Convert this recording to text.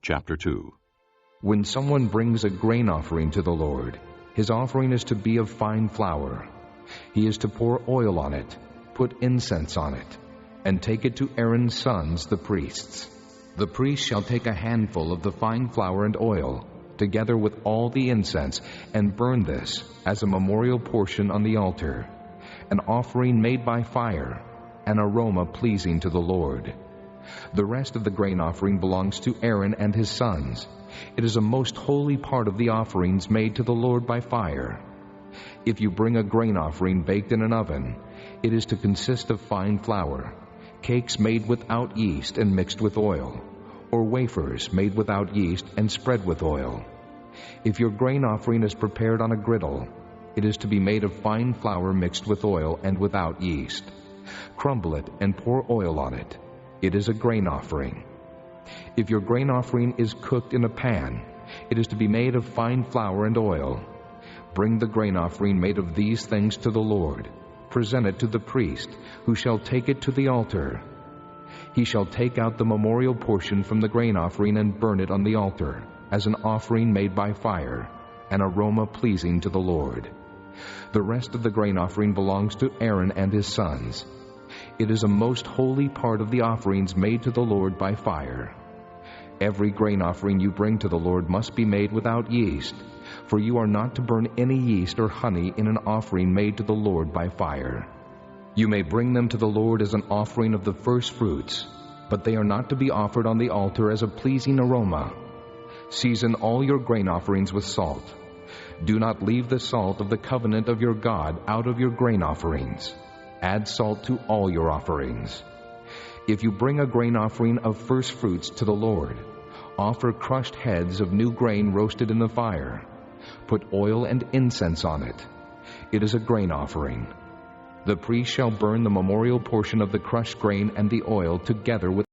Chapter 2. When someone brings a grain offering to the Lord, his offering is to be of fine flour. He is to pour oil on it, put incense on it, and take it to Aaron's sons, the priests. The priest shall take a handful of the fine flour and oil, together with all the incense, and burn this as a memorial portion on the altar, an offering made by fire, an aroma pleasing to the Lord. The rest of the grain offering belongs to Aaron and his sons. It is a most holy part of the offerings made to the Lord by fire. If you bring a grain offering baked in an oven, it is to consist of fine flour, cakes made without yeast and mixed with oil, or wafers made without yeast and spread with oil. If your grain offering is prepared on a griddle, it is to be made of fine flour mixed with oil and without yeast. Crumble it and pour oil on it. It is a grain offering. If your grain offering is cooked in a pan, it is to be made of fine flour and oil. Bring the grain offering made of these things to the Lord. Present it to the priest, who shall take it to the altar. He shall take out the memorial portion from the grain offering and burn it on the altar, as an offering made by fire, an aroma pleasing to the Lord. The rest of the grain offering belongs to Aaron and his sons. It is a most holy part of the offerings made to the Lord by fire. Every grain offering you bring to the Lord must be made without yeast, for you are not to burn any yeast or honey in an offering made to the Lord by fire. You may bring them to the Lord as an offering of the first fruits, but they are not to be offered on the altar as a pleasing aroma. Season all your grain offerings with salt. Do not leave the salt of the covenant of your God out of your grain offerings. Add salt to all your offerings. If you bring a grain offering of first fruits to the Lord, offer crushed heads of new grain roasted in the fire. Put oil and incense on it. It is a grain offering. The priest shall burn the memorial portion of the crushed grain and the oil together with